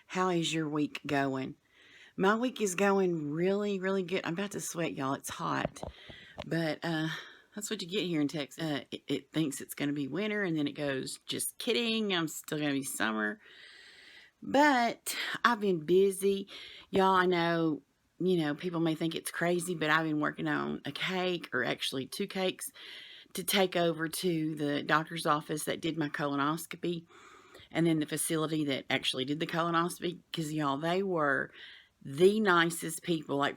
How is your week going? My week is going really, really good. I'm about to sweat, y'all. It's hot. But that's what you get here in Texas. It thinks it's going to be winter, and then it goes, just kidding. I'm still going to be summer. But I've been busy. Y'all, I know, people may think it's crazy, but I've been working on a cake, or actually 2 cakes, to take over to the doctor's office that did my colonoscopy, and then the facility that actually did the colonoscopy, because y'all, they were the nicest people. Like,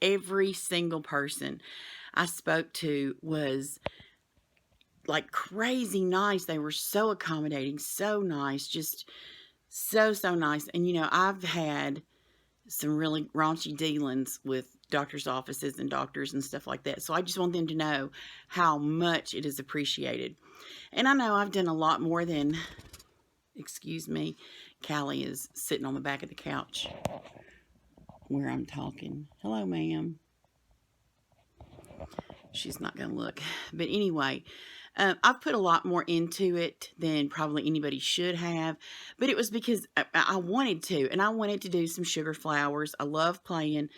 every single person I spoke to was like crazy nice. They were so accommodating, so nice, just so nice. And I've had some really raunchy dealings with doctors' offices and doctors and stuff like that. So I just want them to know how much it is appreciated. And I know I've done a lot more than, excuse me, Callie is sitting on the back of the couch where I'm talking. Hello, ma'am. She's not going to look. But anyway, I've put a lot more into it than probably anybody should have. But it was because I wanted to. And I wanted to do some sugar flowers. I love playing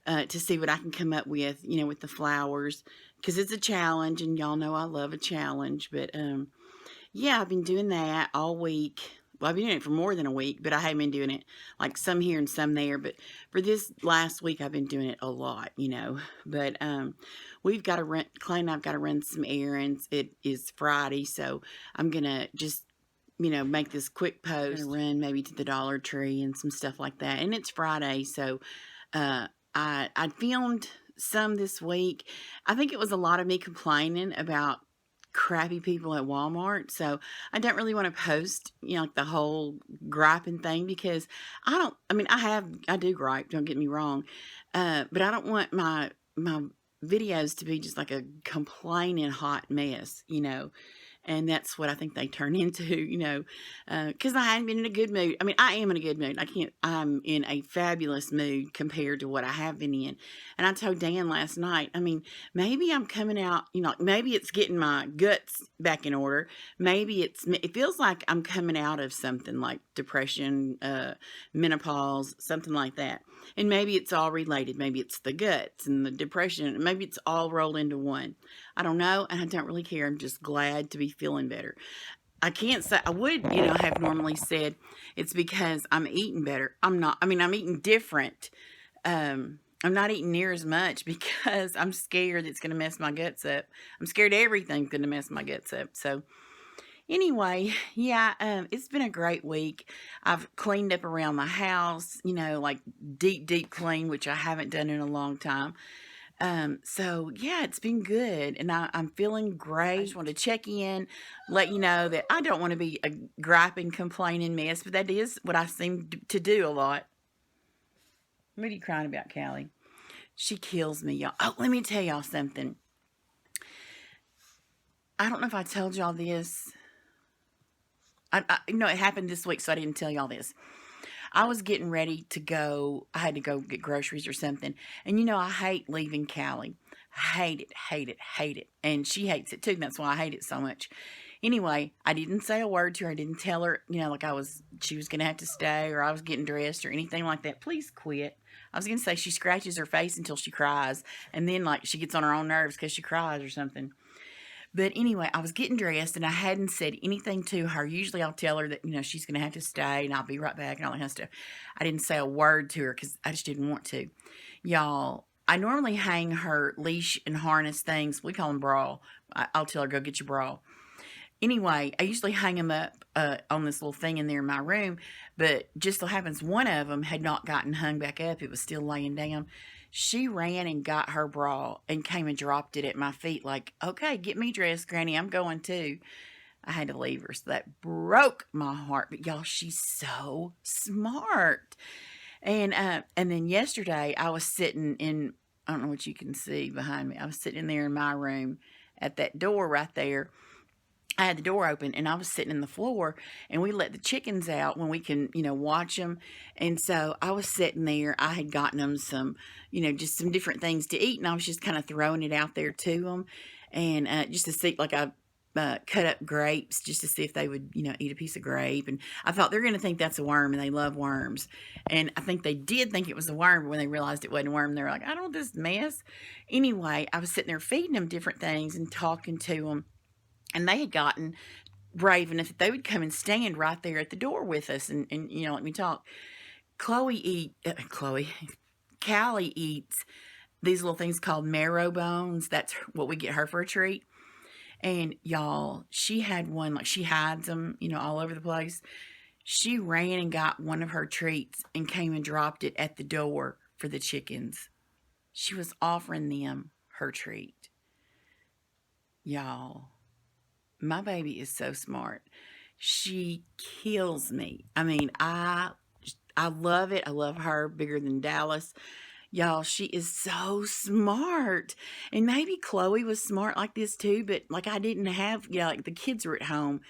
to see what I can come up with, with the flowers. Because it's a challenge. And y'all know I love a challenge. But yeah, I've been doing that all week. Well, I've been doing it for more than a week, but I haven't been doing it like some here and some there. But for this last week, I've been doing it a lot, But we've got to run, Clay and I've got to run some errands. It is Friday, so I'm going to just, make this quick post. Run maybe to the Dollar Tree and some stuff like that. And it's Friday, so I filmed some this week. I think it was a lot of me complaining about crappy people at Walmart, so I don't really want to post like the whole griping thing, because I do gripe, don't get me wrong, but I don't want my videos to be just like a complaining hot mess, and that's what I think they turn into, because I hadn't been in a good mood. I mean, I am in a good mood. I'm in a fabulous mood compared to what I have been in. And I told Dan last night, maybe I'm coming out, maybe it's getting my guts back in order. Maybe it feels like I'm coming out of something like depression, menopause, something like that. And maybe it's all related. Maybe it's the guts and the depression. Maybe it's all rolled into one. I don't know, and I don't really care. I'm just glad to be feeling better. I can't say, I would, have normally said it's because I'm eating better. I'm not. I'm eating different. I'm not eating near as much because I'm scared it's going to mess my guts up. I'm scared everything's going to mess my guts up. So anyway, yeah, it's been a great week. I've cleaned up around the house, like deep clean, which I haven't done in a long time. So yeah, it's been good, and I'm feeling great. I just want to check in, let you know that I don't want to be a griping, complaining mess, but that is what I seem to do a lot. What are you crying about, Callie? She kills me, y'all. Oh, let me tell y'all something. I don't know if I told y'all this. It happened this week, so I didn't tell y'all this. I was getting ready to go. I had to go get groceries or something. And I hate leaving Callie. Hate it. And she hates it too. And that's why I hate it so much. Anyway, I didn't say a word to her. I didn't tell her, like she was going to have to stay, or I was getting dressed or anything like that. Please quit. I was going to say she scratches her face until she cries. And then like she gets on her own nerves because she cries or something. But anyway, I was getting dressed and I hadn't said anything to her. Usually I'll tell her that, she's going to have to stay and I'll be right back and all that kind of stuff. I didn't say a word to her because I just didn't want to. Y'all, I normally hang her leash and harness things. We call them bra. I'll tell her, go get your bra. Anyway, I usually hang them up on this little thing in there in my room. But just so happens one of them had not gotten hung back up. It was still laying down. She ran and got her bra and came and dropped it at my feet like, okay, get me dressed, Granny. I'm going too. I had to leave her. So that broke my heart. But y'all, she's so smart. And then yesterday I was sitting in, I don't know what you can see behind me. I was sitting in there in my room at that door right there. I had the door open and I was sitting in the floor, and we let the chickens out when we can, watch them. And so I was sitting there. I had gotten them some, just some different things to eat, and I was just kind of throwing it out there to them. And just to see, like, cut up grapes just to see if they would, eat a piece of grape. And I thought they're going to think that's a worm, and they love worms. And I think they did think it was a worm, but when they realized it wasn't a worm, they were like, I don't want this mess. Anyway, I was sitting there feeding them different things and talking to them. And they had gotten brave enough that they would come and stand right there at the door with us and let me talk. Callie eats these little things called marrow bones. That's what we get her for a treat. And y'all, she had one, like she hides them, all over the place. She ran and got one of her treats and came and dropped it at the door for the chickens. She was offering them her treat. Y'all, my baby is so smart. She kills me. I mean, I love it. I love her bigger than Dallas. Y'all, she is so smart. And maybe Chloe was smart like this too, but like I didn't have, like the kids were at home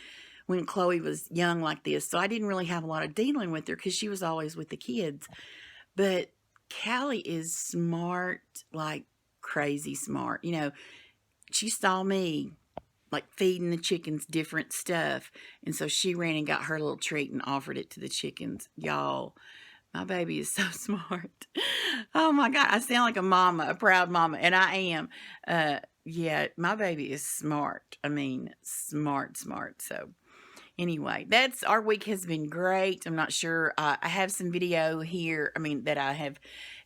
when Chloe was young like this. So I didn't really have a lot of dealing with her because she was always with the kids. But Callie is smart, like crazy smart. She saw me like feeding the chickens different stuff. And so she ran and got her little treat and offered it to the chickens. Y'all, my baby is so smart. Oh my God. I sound like a mama, a proud mama. And I am. Yeah, my baby is smart. I mean, smart. So anyway, our week has been great. I'm not sure. I have some video here, that I have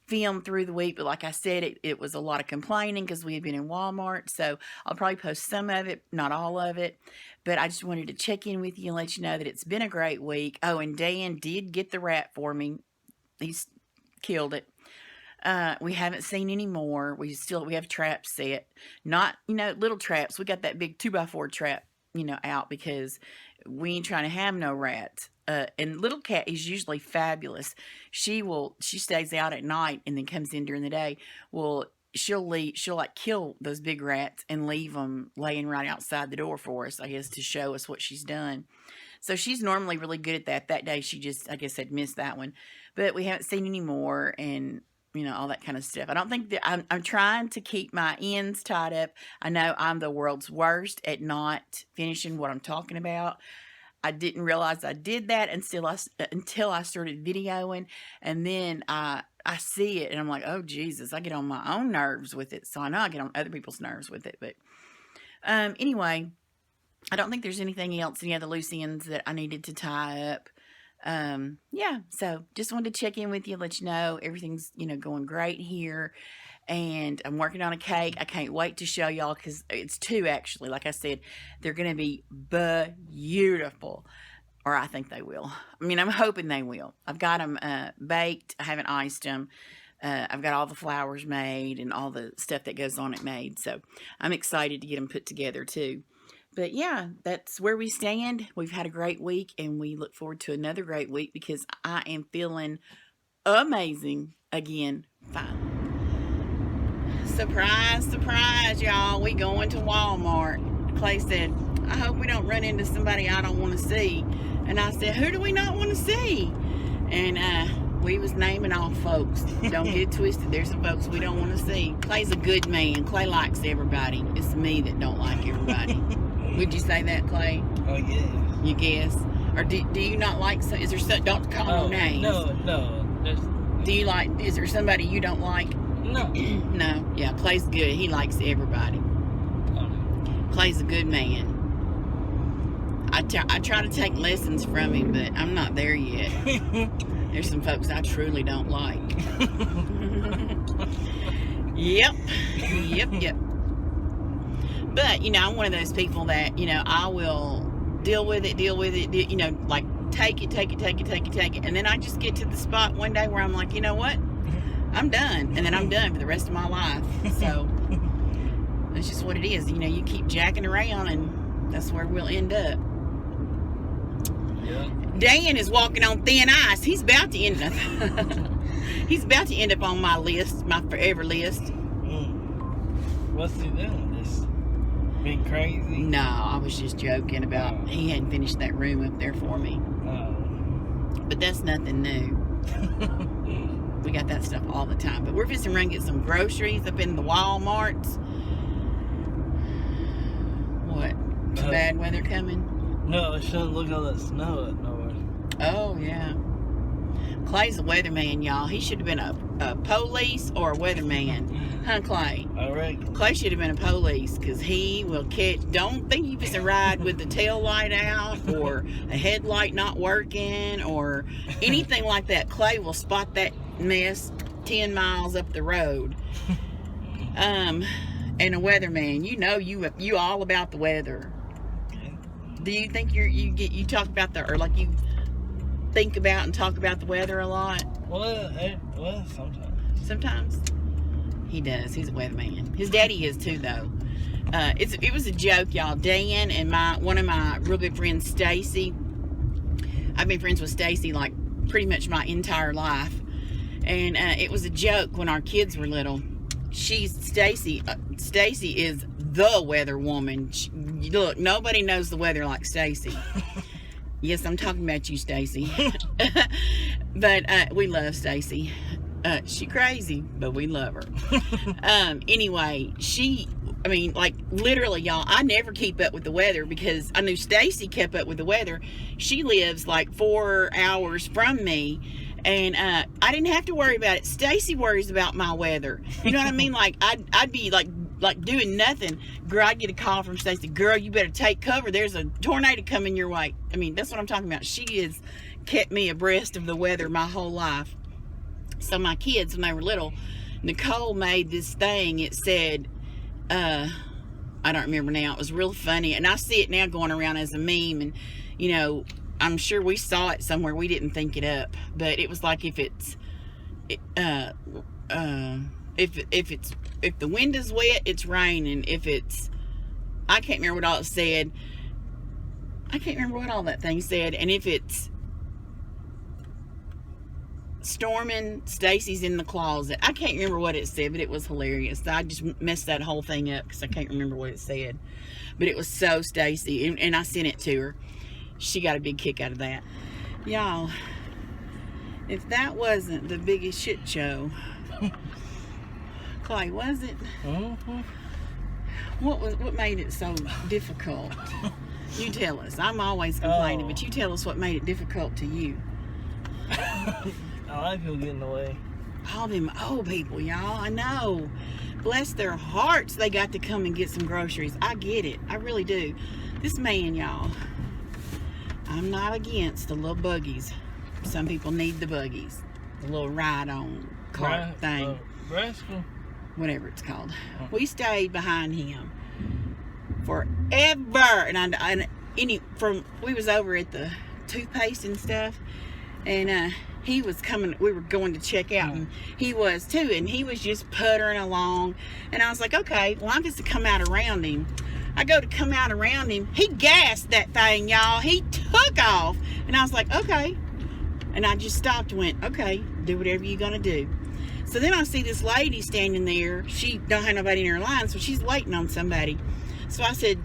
filmed through the week, but like I said, it was a lot of complaining because we had been in Walmart, so I'll probably post some of it, not all of it, but I just wanted to check in with you and let you know that it's been a great week. Oh, and Dan did get the rat for me. He's killed it. We haven't seen any more. We have traps set, not, little traps. We got that big 2x4 trap, out because we ain't trying to have no rats. And little cat is usually fabulous. She stays out at night and then comes in during the day. Well, she'll like kill those big rats and leave them laying right outside the door for us, I guess, to show us what she's done. So she's normally really good at that. That day she just, I guess, had missed that one. But we haven't seen any more and, all that kind of stuff. I don't think that I'm trying to keep my ends tied up. I know I'm the world's worst at not finishing what I'm talking about. I didn't realize I did that until I started videoing, and then I see it and I'm like, oh Jesus, I get on my own nerves with it. So I know I get on other people's nerves with it. But anyway, I don't think there's anything else, any other loose ends that I needed to tie up. Yeah, so just wanted to check in with you, let you know everything's, going great here. And I'm working on a cake. I can't wait to show y'all because it's 2 actually. Like I said, they're going to be beautiful. Or I think they will. I'm hoping they will. I've got them baked. I haven't iced them. I've got all the flowers made and all the stuff that goes on it made. So I'm excited to get them put together too. But yeah, that's where we stand. We've had a great week and we look forward to another great week because I am feeling amazing again finally. Surprise, y'all. We going to Walmart. Clay said, I hope we don't run into somebody I don't want to see. And I said, who do we not want to see? And we was naming off folks. Don't get twisted. There's some folks we don't want to see. Clay's a good man. Clay likes everybody. It's me that don't like everybody. Would you say that, Clay? Oh, yeah. You guess? Or do you not like some? Is there some? Don't call no names. No. Is there somebody you don't like? No. No. Yeah, Clay's good. He likes everybody. Clay's a good man. I try to take lessons from him, but I'm not there yet. There's some folks I truly don't like. Yep. But, I'm one of those people that, I will deal with it, like take it. And then I just get to the spot one day where I'm like, you know what? I'm done. And then I'm done for the rest of my life. So that's just what it is. You keep jacking around and that's where we'll end up. Yeah. Dan is walking on thin ice. He's about to end up on my list, my forever list. What's he doing? Just being crazy? No, I was just joking about he hadn't finished that room up there for me. But that's nothing new. We got that stuff all the time. But we're just going to run and get some groceries up in the Walmarts. What? Some bad weather coming. No, it shouldn't look all that snow up nowhere. Oh, yeah. Clay's a weatherman, y'all. He should have been a police or a weatherman. Huh, Clay? I reckon. Clay should have been a police because he will catch. Don't think he was a ride with the tail light out or a headlight not working or anything like that. Clay will spot that mess 10 miles up the road. And a weatherman, you all about the weather. Do you think you talk about or like you think about and talk about the weather a lot? Well, sometimes. Sometimes he does. He's a weatherman. His daddy is too, though. It was a joke, y'all. Dan and one of my real good friends, Stacy. I've been friends with Stacy like pretty much my entire life, and it was a joke when our kids were little. Stacy is the weather woman. Look, nobody knows the weather like Stacy. Yes, I'm talking about you, Stacy. But we love Stacy. She crazy, but we love her. Anyway, like literally, y'all, I never keep up with the weather because I knew Stacy kept up with the weather. She lives like 4 hours from me, and I didn't have to worry about it. Stacy worries about my weather. You know what I mean? Like I'd be like doing nothing. Girl, I'd get a call from Stacy. Girl, you better take cover. There's a tornado coming your way. I mean, that's what I'm talking about. She has kept me abreast of the weather my whole life. So my kids, when they were little, Nicole made this thing. It said, I don't remember now. It was real funny. And I see it now going around as a meme. And, you know, I'm sure we saw it somewhere. We didn't think it up. But it was like if the wind is wet, it's raining. I can't remember what all it said. I can't remember what all that thing said. And if it's storming, Stacy's in the closet. I can't remember what it said, but it was hilarious. I just messed that whole thing up because I can't remember what it said. But it was so Stacy, and I sent it to her. She got a big kick out of that. Y'all, if that wasn't the biggest shit show, Clay, was it? Mm-hmm. What made it so difficult? You tell us. I'm always complaining, but you tell us what made it difficult to you. I like people getting away. All them old people, y'all. I know. Bless their hearts, they got to come and get some groceries. I get it. I really do. This man, y'all, I'm not against the little buggies. Some people need the buggies. The little ride-on cart thing. Rascal. Whatever it's called. We stayed behind him forever. We was over at the toothpaste and stuff. And he was coming, we were going to check out, and he was too, and he was just puttering along, and I was like, okay, well, I'm just to come out around him. I go to come out around him, he gassed that thing, y'all. He took off, and I was like, okay, and I just stopped and went, okay, do whatever you're gonna do. So then I see this lady standing there. She don't have nobody in her line, so she's waiting on somebody. So I said,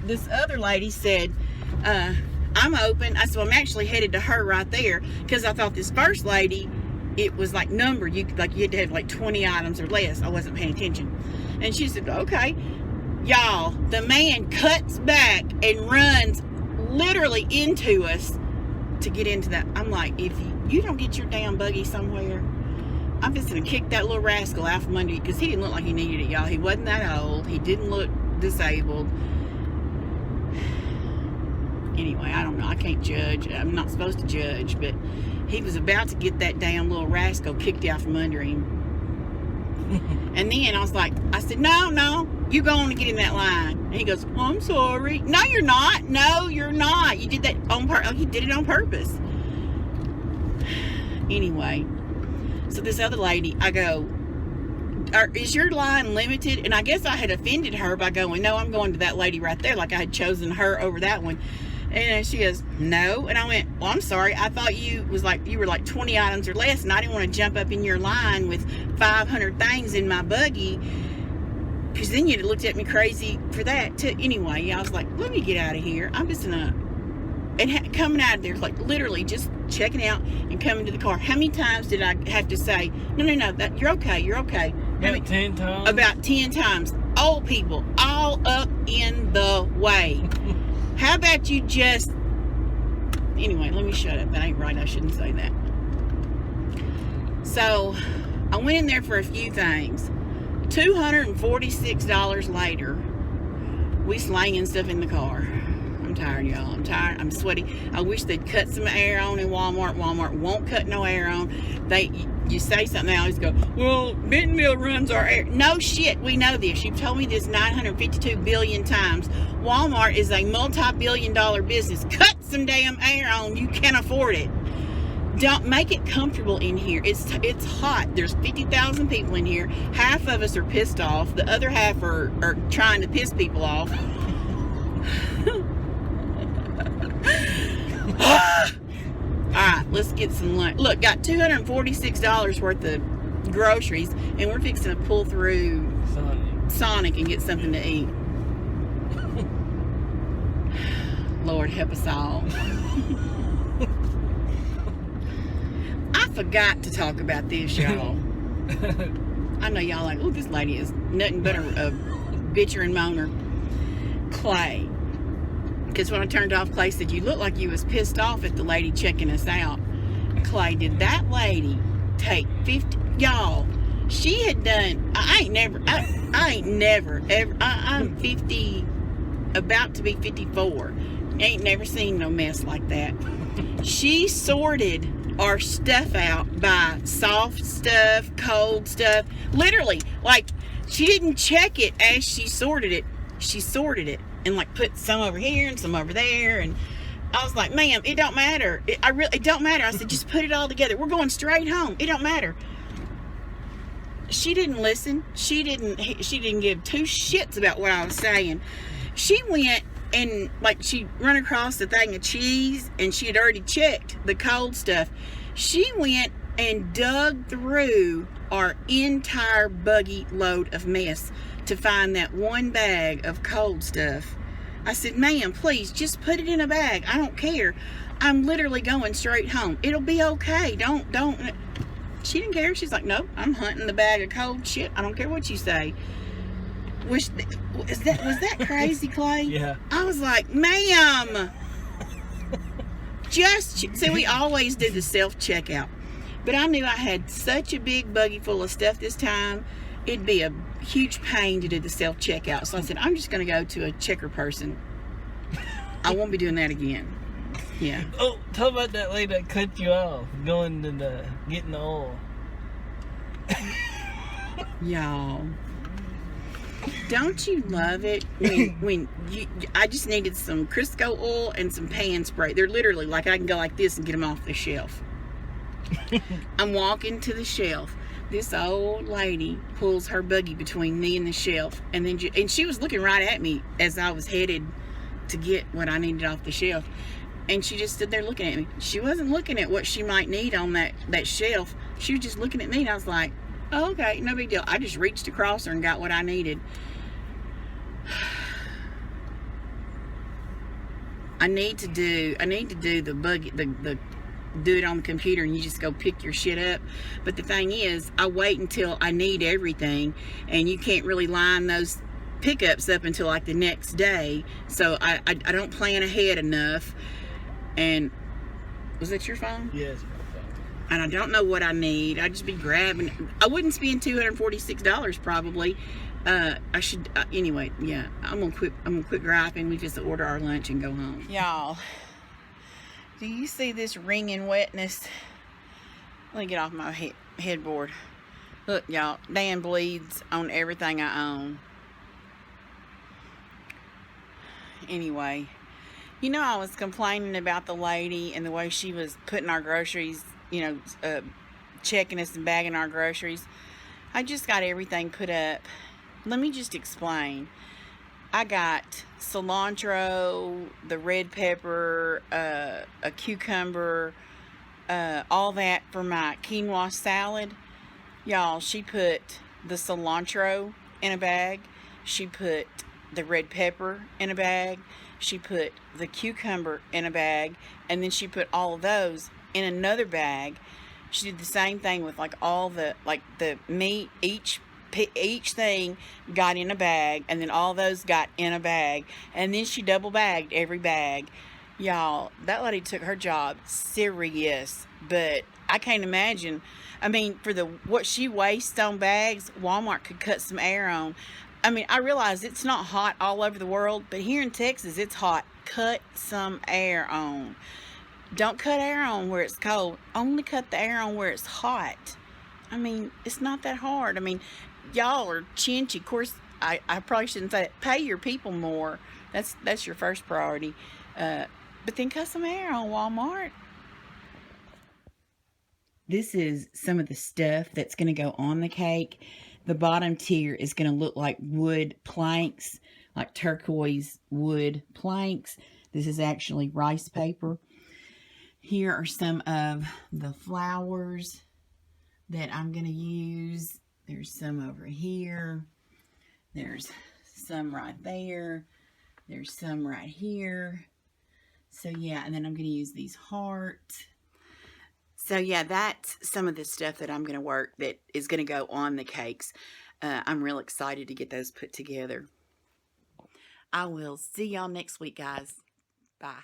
this other lady said, I'm open. I said, well, I'm actually headed to her right there because I thought this first lady, it was like numbered. You had to have like 20 items or less. I wasn't paying attention. And she said, okay. Y'all, the man cuts back and runs literally into us to get into that. I'm like, if you don't get your damn buggy somewhere, I'm just going to kick that little rascal out from under you because he didn't look like he needed it, y'all. He wasn't that old. He didn't look disabled. Anyway, I don't know. I can't judge. I'm not supposed to judge, but he was about to get that damn little rascal kicked out from under him. And then I said, no, you go on and get in that line. And he goes, oh, I'm sorry. No, you're not. No, you're not. You did that on purpose. He did it on purpose. Anyway, so this other lady, I go, is your line limited? And I guess I had offended her by going, no, I'm going to that lady right there, like I had chosen her over that one. And she goes, no. And I went, well, I'm sorry. I thought you were like 20 items or less, and I didn't want to jump up in your line with 500 things in my buggy, because then you'd have looked at me crazy for that too. Anyway, I was like, let me get out of here. I'm just gonna, and coming out of there, like literally just checking out and coming to the car. How many times did I have to say, no, that you're okay, you're okay? About 10 times. About 10 times. old people all up in the way. How about you just... Anyway, let me shut up. That ain't right. I shouldn't say that. So, I went in there for a few things. $246 later, we slanging stuff in the car. I'm tired, y'all. I'm tired. I'm sweaty. I wish they'd cut some air on in Walmart. Walmart won't cut no air on. You say something, they always go, well, Bentonville runs our air. No shit, we know this. You've told me this 952 billion times. Walmart is a multi-billion-dollar business. Cut some damn air on. You can't afford it. Don't make it comfortable in here. It's hot. There's 50,000 people in here. Half of us are pissed off. The other half are trying to piss people off. Alright, let's get some lunch. Look, got $246 worth of groceries, and we're fixing to pull through Sonic and get something to eat. Lord help us all. I forgot to talk about this, y'all. I know y'all like, oh, this lady is nothing but a bitcher and moaner. Clay. Because when I turned off, Clay said, you look like you was pissed off at the lady checking us out. Clay, did that lady take 50... Y'all, she had done... I'm 50... About to be 54. Ain't never seen no mess like that. She sorted our stuff out by soft stuff, cold stuff. Literally, like, she didn't check it as she sorted it. She sorted it and like put some over here and some over there, and I was like, ma'am, it don't matter. It don't matter. I said, just put it all together. We're going straight home. It don't matter. She didn't listen. She didn't give two shits about what I was saying. She went and like she run across the thing of cheese, and she had already checked the cold stuff. She went and dug through our entire buggy load of mess to find that one bag of cold stuff. I said, ma'am, please just put it in a bag. I don't care. I'm literally going straight home. It'll be okay. Don't. She didn't care. She's like, nope, I'm hunting the bag of cold shit. I don't care what you say. Was that crazy, Clay? Yeah. I was like, ma'am, see, we always do the self-checkout. But I knew I had such a big buggy full of stuff this time, it'd be a huge pain to do the self-checkout. So I said, I'm just going to go to a checker person. I won't be doing that again. Yeah. Oh, tell about that lady that cut you off going to getting the oil. Y'all, don't you love it when I just needed some Crisco oil and some pan spray. They're literally like, I can go like this and get them off the shelf. I'm walking to the shelf. This old lady pulls her buggy between me and the shelf, and she was looking right at me as I was headed to get what I needed off the shelf, and she just stood there looking at me. She wasn't looking at what she might need on that shelf. She was just looking at me, and I was like, oh, okay, no big deal. I just reached across her and got what I needed. I need to do the buggy, do it on the computer, and you just go pick your shit up. But the thing is, I wait until I need everything, and you can't really line those pickups up until like the next day. So I don't plan ahead enough. And was that your phone? Yes. And I don't know what I need. I just be grabbing. I wouldn't spend $246 probably. I should anyway. Yeah, I'm gonna quit griping. We just order our lunch and go home. Y'all, do you see this ringing wetness? Let me get off my headboard. Look, y'all, Dan bleeds on everything I own. Anyway, you know, I was complaining about the lady and the way she was putting our groceries, checking us and bagging our groceries. I just got everything put up. Let me just explain. I got cilantro, the red pepper, a cucumber, all that for my quinoa salad. Y'all, she put the cilantro in a bag. She put the red pepper in a bag. She put the cucumber in a bag. And then she put all of those in another bag. She did the same thing with like all the, like the meat. Each each thing got in a bag, and then all those got in a bag, and then she double bagged every bag. Y'all, that lady took her job serious, but I can't imagine. I mean, for the what she wastes on bags, Walmart could cut some air on. I mean, I realize it's not hot all over the world, but here in Texas, it's hot. Cut some air on. Don't cut air on where it's cold. Only cut the air on where it's hot. I mean, it's not that hard. I mean, y'all are chinchy. Of course, I probably shouldn't say it. Pay your people more. That's your first priority. But then cut some air on, Walmart. This is some of the stuff that's going to go on the cake. The bottom tier is going to look like wood planks, like turquoise wood planks. This is actually rice paper. Here are some of the flowers that I'm going to use. There's some over here. There's some right there. There's some right here. So yeah, and then I'm going to use these hearts. So yeah, that's some of the stuff that I'm going to work that is going to go on the cakes. I'm real excited to get those put together. I will see y'all next week, guys. Bye.